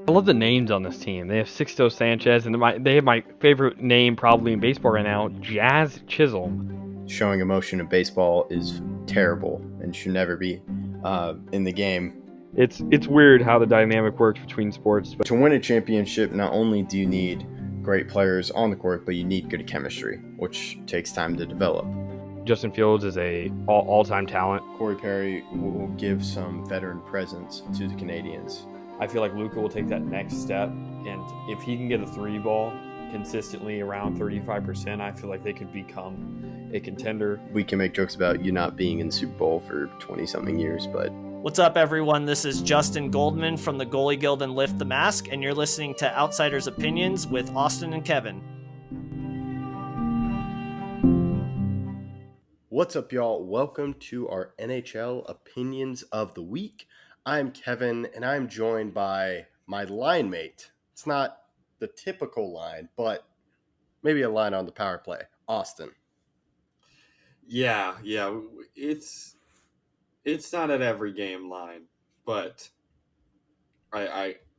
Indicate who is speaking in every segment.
Speaker 1: I love the names on this team. They have Sixto Sanchez, and they have my favorite name probably in baseball right now, Jazz Chisholm.
Speaker 2: Showing emotion in baseball is terrible and should never be in the game.
Speaker 1: It's weird how the dynamic works between sports.
Speaker 2: But to win a championship, not only do you need great players on the court, but you need good chemistry, which takes time to develop.
Speaker 1: Justin Fields is a all-time talent.
Speaker 2: Corey Perry will give some veteran presence to the Canadians.
Speaker 3: I feel like Luka will take that next step, and if he can get a three ball consistently around 35%, I feel like they could become a contender.
Speaker 2: We can make jokes about you not being in the Super Bowl for 20-something years, but...
Speaker 4: What's up, everyone? This is Justin Goldman from the Goalie Guild and Lift the Mask, and you're listening to Outsiders Opinions with Austin and Kevin.
Speaker 2: What's up, y'all? Welcome to our NHL Opinions of the Week. I'm Kevin, and I'm joined by my line mate. It's not the typical line, but maybe a line on the power play. Austin.
Speaker 5: Yeah. It's not at every game line, but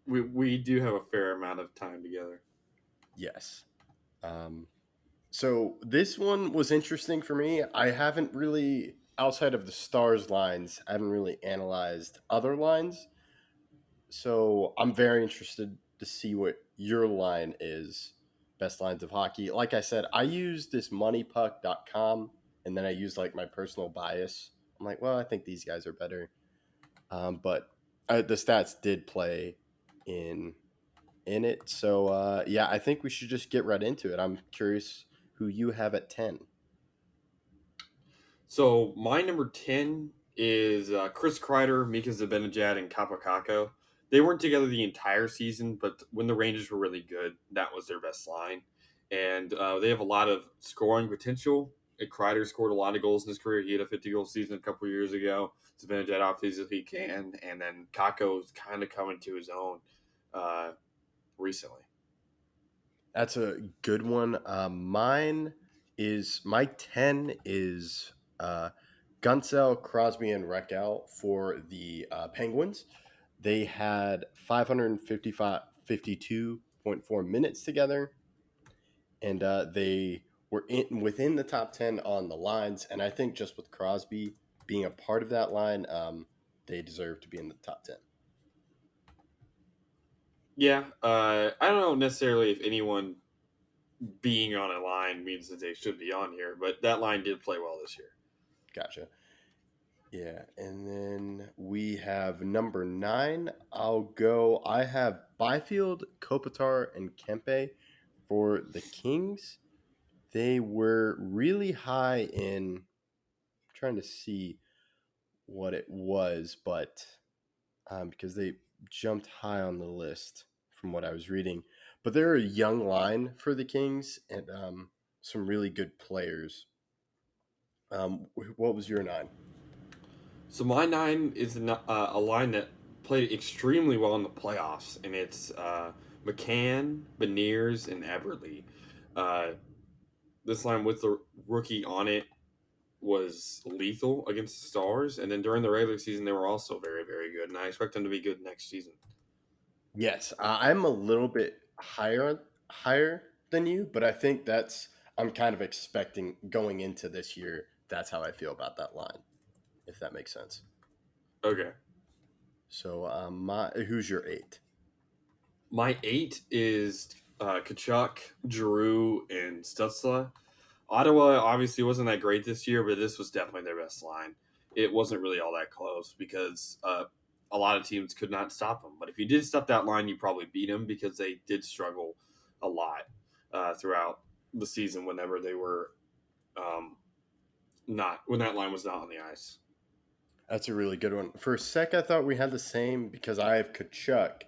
Speaker 5: we do have a fair amount of time together.
Speaker 2: Yes. So this one was interesting for me. I haven't really, outside of the Stars lines, I haven't really analyzed other lines. So I'm very interested to see what your line is, best lines of hockey. Like I said, I use this moneypuck.com, and then I use like my personal bias. I'm like, well, I think these guys are better. But the stats did play in it. So, yeah, I think we should just get right into it. I'm curious who you have at 10.
Speaker 5: So my number 10 is Chris Kreider, Mika Zibanejad, and Kapokako. They weren't together the entire season, but when the Rangers were really good, that was their best line. And they have a lot of scoring potential. Kreider scored a lot of goals in his career. He had a 50-goal season a couple years ago. Zibanejad obviously he can. And then Kako is kind of coming to his own recently.
Speaker 2: That's a good one. My 10 is Gunsel, Crosby, and Reckel for the Penguins. They had 552.4 minutes together, and they were within the top 10 on the lines. And I think just with Crosby being a part of that line, they deserve to be in the top 10.
Speaker 5: Yeah, I don't know necessarily if anyone being on a line means that they should be on here, but that line did play well this year.
Speaker 2: Gotcha. Yeah, and then we have number 9. I have Byfield, Kopitar, and Kempe for the Kings. They were really high in, I'm trying to see what it was, but because they jumped high on the list from what I was reading. But they're a young line for the Kings and some really good players. What was your 9?
Speaker 5: So my 9 is a line that played extremely well in the playoffs, and it's McCann, Beniers, and Eberle. This line with the rookie on it was lethal against the Stars, and then during the regular season they were also very, very good, and I expect them to be good next season.
Speaker 2: Yes, I'm a little bit higher than you, but I think I'm kind of expecting going into this year. That's how I feel about that line, if that makes sense.
Speaker 5: Okay.
Speaker 2: So, who's your 8?
Speaker 5: My 8 is Kachuk, Giroux, and Stutzla. Ottawa obviously wasn't that great this year, but this was definitely their best line. It wasn't really all that close because a lot of teams could not stop them. But if you did stop that line, you probably beat them because they did struggle a lot throughout the season whenever they were when that line was not on the ice.
Speaker 2: That's a really good one. For a sec, I thought we had the same because I have Kachuk,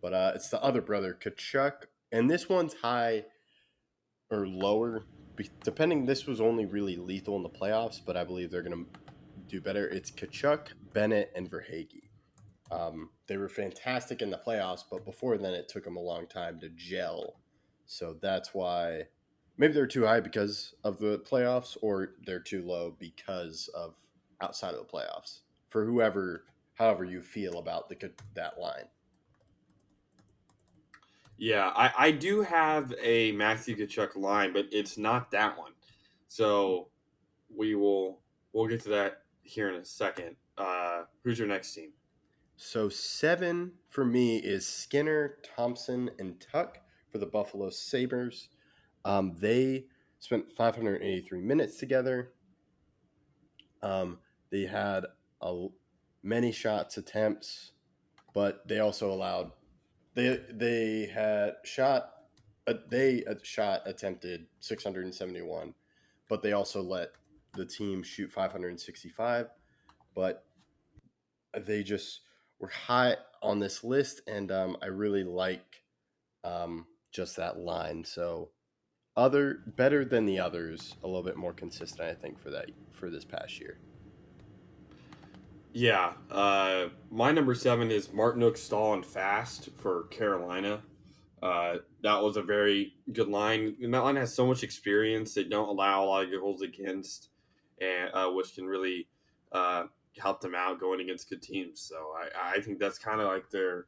Speaker 2: but it's the other brother, Kachuk. And this one's high or lower, depending. This was only really lethal in the playoffs, but I believe they're going to do better. It's Kachuk, Bennett, and Verhaeghe. They were fantastic in the playoffs, but before then it took them a long time to gel. So that's why maybe they're too high because of the playoffs, or they're too low because of outside of the playoffs. For however you feel about that line.
Speaker 5: Yeah, I do have a Matthew Kachuk line, but it's not that one. So we'll get to that here in a second. Who's your next team?
Speaker 2: So 7 for me is Skinner, Thompson, and Tuck for the Buffalo Sabres. They spent 583 minutes together. They had many shots attempts, but they also allowed they had shot they shot attempted 671, but they also let the team shoot 565. But they just were high on this list, and I really like just that line. So other better than the others, a little bit more consistent, I think, for this past year.
Speaker 5: Yeah, my number 7 is Martinook, Stahl, and Fast for Carolina. That was a very good line, and that line has so much experience. They don't allow a lot of goals against, and which can really help them out going against good teams. So I think that's kind of like their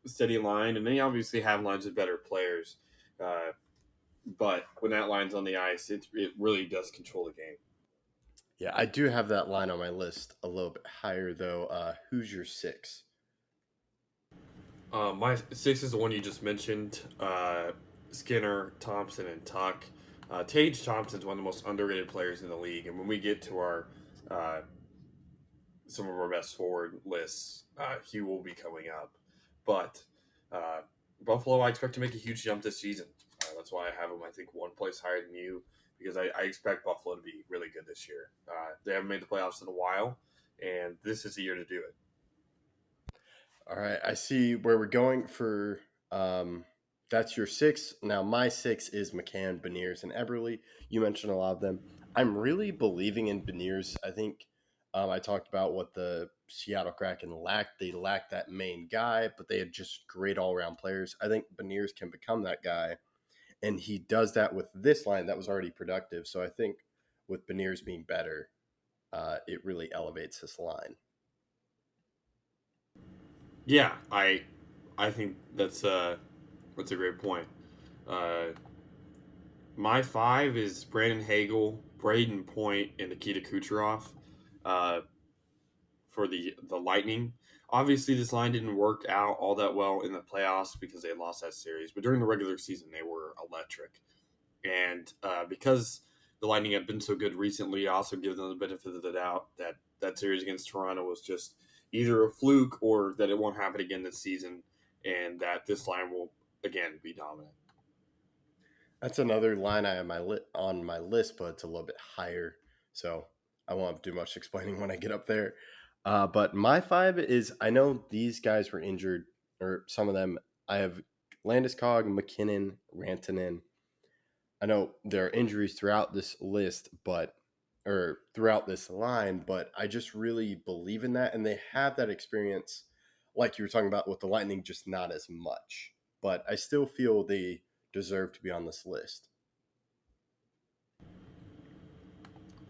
Speaker 5: steady line, and they obviously have lines of better players. But when that line's on the ice, it really does control the game.
Speaker 2: Yeah, I do have that line on my list a little bit higher though. Who's your 6?
Speaker 5: My 6 is the one you just mentioned. Skinner, Thompson, and Tuck. Tage Thompson's one of the most underrated players in the league, and when we get to our some of our best forward lists, he will be coming up. But Buffalo, I expect to make a huge jump this season. That's why I have them, I think, one place higher than you, because I expect Buffalo to be really good this year. They haven't made the playoffs in a while, and this is the year to do it.
Speaker 2: All right, I see where we're going for. That's your 6. Now my 6 is McCann, Beniers, and Eberle. You mentioned a lot of them. I'm really believing in Beniers. I think I talked about what the Seattle Kraken lacked. They lacked that main guy, but they had just great all around players. I think Beniers can become that guy, and he does that with this line that was already productive. So I think with Beniers being better, it really elevates this line.
Speaker 5: Yeah, I think that's a great point. Uh, my 5 is Brandon Hagel, Braden Point, and Nikita Kucherov uh, for the Lightning. Obviously, this line didn't work out all that well in the playoffs because they lost that series, but during the regular season, they were electric. And because the Lightning have been so good recently, I also give them the benefit of the doubt that that series against Toronto was just either a fluke or that it won't happen again this season, and that this line will again be dominant.
Speaker 2: That's another line I have on my list, but it's a little bit higher, so I won't do much explaining when I get up there. But my 5 is, I know these guys were injured, or some of them. I have Landeskog, McKinnon, Rantanen. I know there are injuries throughout this list, or throughout this line, but I just really believe in that, and they have that experience, like you were talking about with the Lightning, just not as much. But I still feel they deserve to be on this list.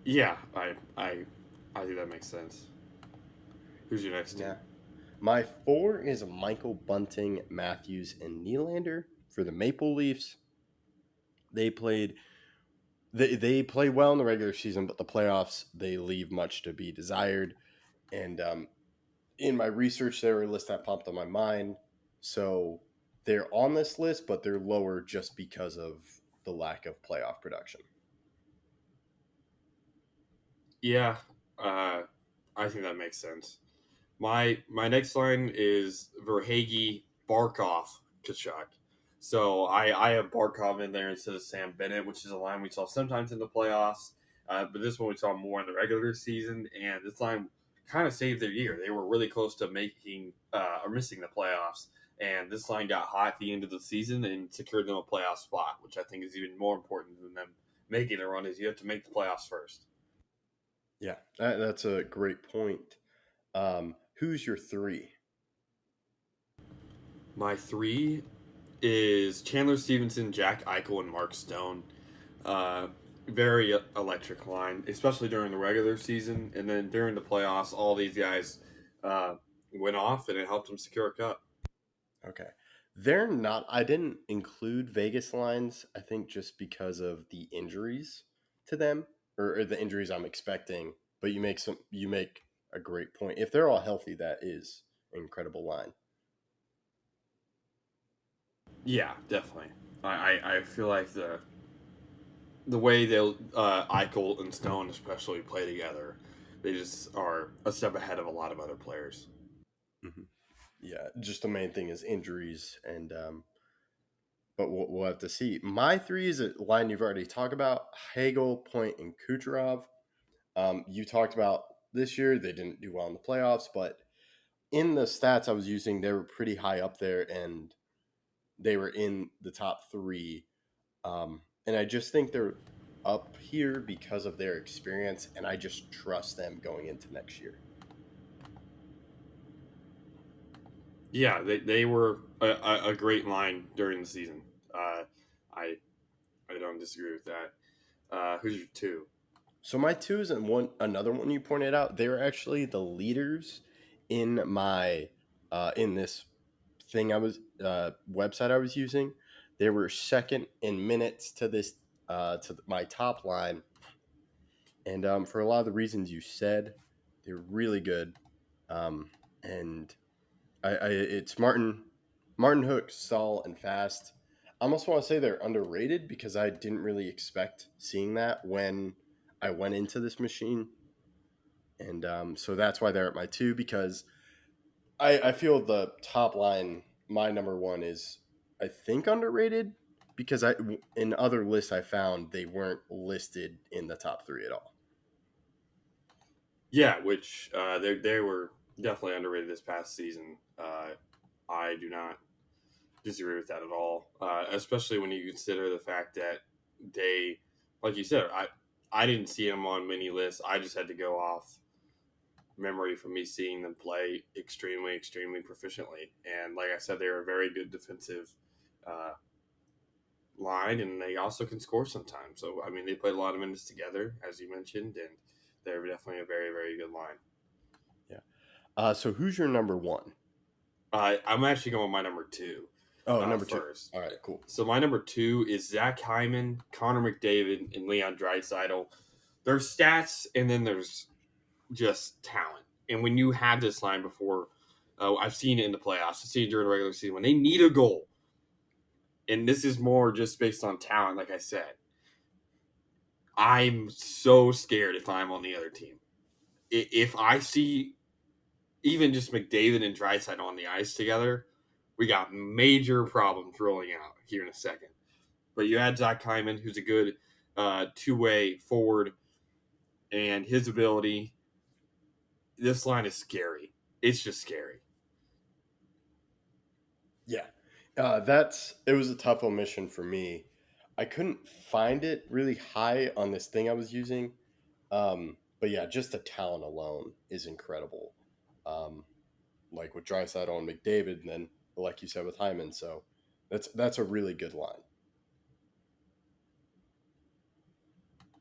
Speaker 5: Yeah, I think that makes sense. Who's your next team?
Speaker 2: Yeah. My 4 is Michael Bunting, Matthews, and Nylander for the Maple Leafs. They played they play well in the regular season, but the playoffs they leave much to be desired. And in my research, there were a list that popped on my mind. So they're on this list, but they're lower just because of the lack of playoff production.
Speaker 5: Yeah, I think that makes sense. My next line is Verhage, Barkov, Kachuk. So I have Barkov in there instead of Sam Bennett, which is a line we saw sometimes in the playoffs, but this one we saw more in the regular season, and this line kind of saved their year. They were really close to making or missing the playoffs, and this line got hot at the end of the season and secured them a playoff spot, which I think is even more important than them making a run. Is you have to make the playoffs first.
Speaker 2: Yeah, that's a great point. Who's your 3?
Speaker 5: My 3 is Chandler Stevenson, Jack Eichel, and Mark Stone. Very electric line, especially during the regular season. And then during the playoffs, all these guys went off, and it helped them secure a cup.
Speaker 2: Okay. They're not. I didn't include Vegas lines. I think just because of the injuries to them, or the injuries I'm expecting. But you make a great point. If they're all healthy, that is an incredible line.
Speaker 5: Yeah, definitely. I feel like the way they'll Eichel and Stone especially play together, they just are a step ahead of a lot of other players.
Speaker 2: Hmm. Yeah, just the main thing is injuries, and but we'll have to see. My three is a line you've already talked about: Hagel, Point, and Kucherov. You talked about this year; they didn't do well in the playoffs, but in the stats I was using, they were pretty high up there, and they were in the top three. And I just think they're up here because of their experience, and I just trust them going into next year.
Speaker 5: Yeah, they were a great line during the season. I I don't disagree with that. Who's your two?
Speaker 2: So my twos and another one you pointed out, they were actually the leaders in my in this thing I was website I was using. They were second in minutes to this my top line, and for a lot of the reasons you said, they're really good. And it's Martin Hook, Saul, and Fast. I almost want to say they're underrated because I didn't really expect seeing that when I went into this machine, and so that's why they're at my two because I feel the top line, my number one is I think underrated because I in other lists I found they weren't listed in the top three at all.
Speaker 5: Yeah, which they were definitely underrated this past season. I do not disagree with that at all, especially when you consider the fact that they, like you said, I didn't see them on many lists. I just had to go off memory from me seeing them play extremely proficiently. And like I said, they're a very good defensive uh, line, and they also can score sometimes. So I mean, they played a lot of minutes together, as you mentioned, and they're definitely a very good line.
Speaker 2: Yeah. So who's your number one?
Speaker 5: I'm actually going with my number two
Speaker 2: Oh, number two.
Speaker 5: first.
Speaker 2: All right, cool.
Speaker 5: So my number two is Zach Hyman, Connor McDavid, and Leon Draisaitl. There's stats, and then there's just talent. And when you had this line before, I've seen it in the playoffs. I've seen it during the regular season when they need a goal, and this is more just based on talent. Like I said, I'm so scared if I'm on the other team. If I see even just McDavid and Draisaitl on the ice together, we got major problems rolling out here in a second. But you had Zach Hyman, who's a good two-way forward, and his ability. This line is scary. It's just scary.
Speaker 2: Yeah. It was a tough omission for me. I couldn't find it really high on this thing I was using. But yeah, just the talent alone is incredible. Um, like with Draisaitl and McDavid, and then like you said with Hyman. So that's a really good line.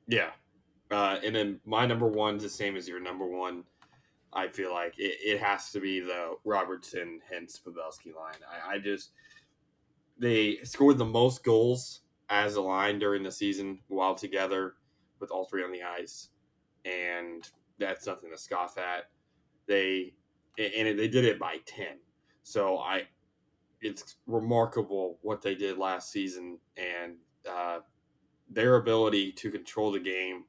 Speaker 5: Yeah. And then my number one's the same as your number one. I feel like it has to be the Robertson, hence Pavelski line. I just they scored the most goals as a line during the season while together with all three on the ice, and that's nothing to scoff at. They did it by 10. So it's remarkable what they did last season, and their ability to control the game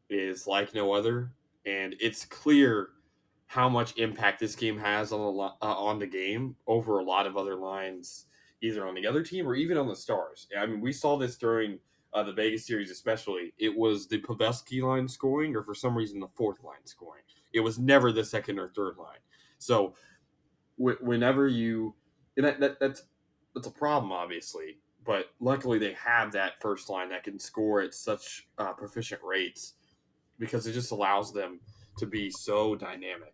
Speaker 5: is like no other, and it's clear how much impact this game has on the game over a lot of other lines, either on the other team or even on the Stars. I mean, we saw this during the Vegas series, especially. It was the Pavelski line scoring, or for some reason the fourth line scoring. It was never the second or third line. So whenever you, and that's a problem, obviously. But luckily, they have that first line that can score at such proficient rates because it just allows them to be so dynamic.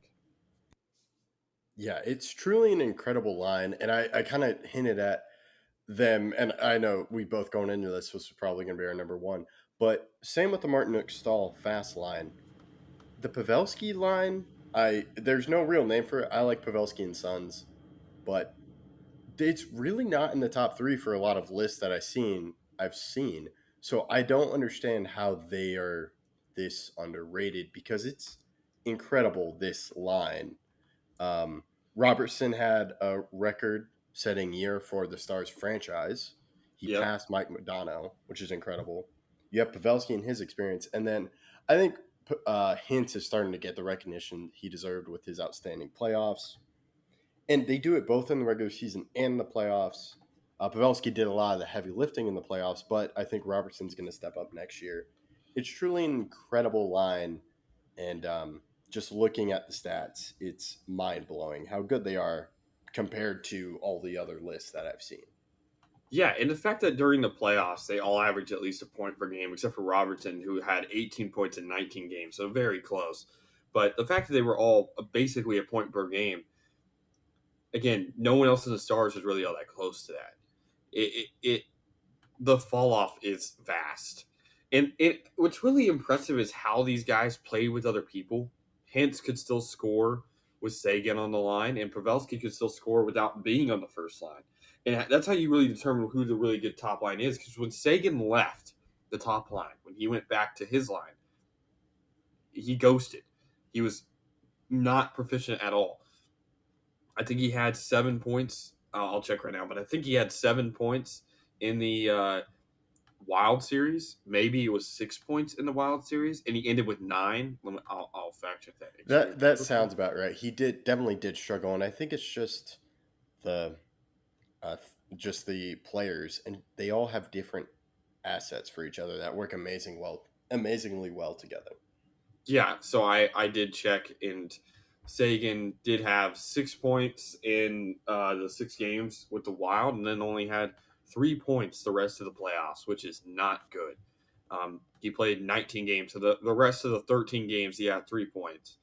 Speaker 2: Yeah, it's truly an incredible line. And I kind of hinted at them, and I know we both going into this was probably going to be our number one. But same with the Martin Nook Stahl fast line. The Pavelski line, I there's no real name for it. I like Pavelski and Sons, but it's really not in the top 3 for a lot of lists that I've seen. So I don't understand how they are this underrated because it's incredible, this line. Um, Robertson had a record-setting year for the Stars franchise. He
Speaker 5: Yep.
Speaker 2: passed Mike Modano, which is incredible. You have Pavelski and his experience, and then I think Hintz is starting to get the recognition he deserved with his outstanding playoffs. And they do it both in the regular season and the playoffs. Pavelski did a lot of the heavy lifting in the playoffs, but I think Robertson's going to step up next year. It's truly an incredible line, and just looking at the stats, it's mind blowing how good they are compared to all the other lists that I've seen.
Speaker 5: Yeah, and the fact that during the playoffs they all average at least a point per game, except for Robertson, who had 18 points in 19 games, so very close. But the fact that they were all basically a point per game, again, no one else in the Stars was really all that close to that. The fall off is vast, and what's really impressive is how these guys play with other people. Hintz could still score with Sagan on the line, and Pavelski could still score without being on the first line. And that's how you really determine who the really good top line is. Because when Sagan left the top line, when he went back to his line, he ghosted. He was not proficient at all. I think he had 7 points. I'll check right now, but I think he had 7 points in the Wild Series. Maybe it was 6 points in the Wild Series, and he ended with 9. I'll fact check that.
Speaker 2: That sounds about right. He definitely did struggle, and I think it's just the just the players, and they all have different assets for each other that work amazingly well together.
Speaker 5: Yeah, so I did check, and Sagan did have 6 points in the 6 games with the Wild, and then only had 3 points the rest of the playoffs, which is not good. He played 19 games, so the rest of the 13 games he had 3 points.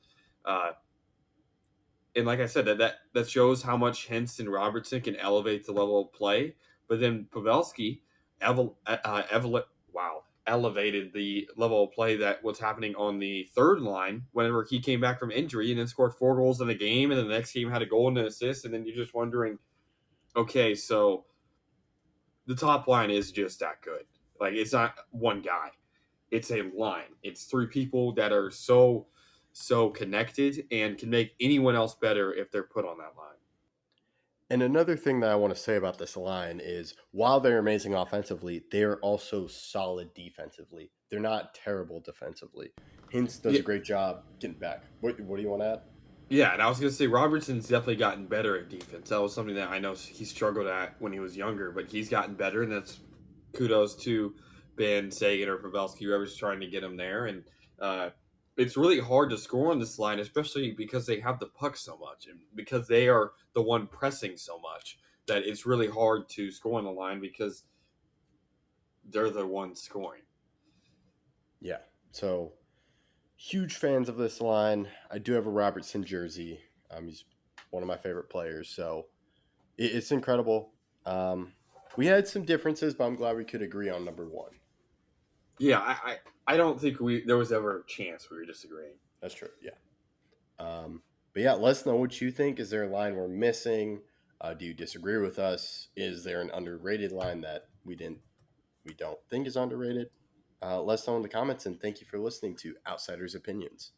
Speaker 5: And like I said, that shows how much Hintz and Robertson can elevate the level of play. But then Pavelski elevated the level of play that was happening on the third line whenever he came back from injury and then scored 4 goals in a game, and then the next game had a goal and an assist, and then you're just wondering, okay, so the top line is just that good. Like, it's not one guy. It's a line. It's 3 people that are so connected and can make anyone else better if they're put on that line.
Speaker 2: And another thing that I want to say about this line is while they're amazing offensively, they're also solid defensively. They're not terrible defensively. Hintz does a great job getting back. What do you want to add?
Speaker 5: Yeah, and I was going to say Robertson's definitely gotten better at defense. That was something that I know he struggled at when he was younger, but he's gotten better, and that's kudos to Ben, Sagan, or Pavelski, whoever's trying to get him there. And it's really hard to score on this line, especially because they have the puck so much and because they are the one pressing so much that it's really hard to score on the line because they're the ones scoring.
Speaker 2: Yeah. So huge fans of this line. I do have a Robertson jersey. He's one of my favorite players. So it's incredible. We had some differences, but I'm glad we could agree on number 1.
Speaker 5: Yeah, I don't think there was ever a chance we were disagreeing.
Speaker 2: That's true. Yeah. But yeah, let us know what you think. Is there a line we're missing? Do you disagree with us? Is there an underrated line that we don't think is underrated? Let us know in the comments, and thank you for listening to Outsiders Opinions.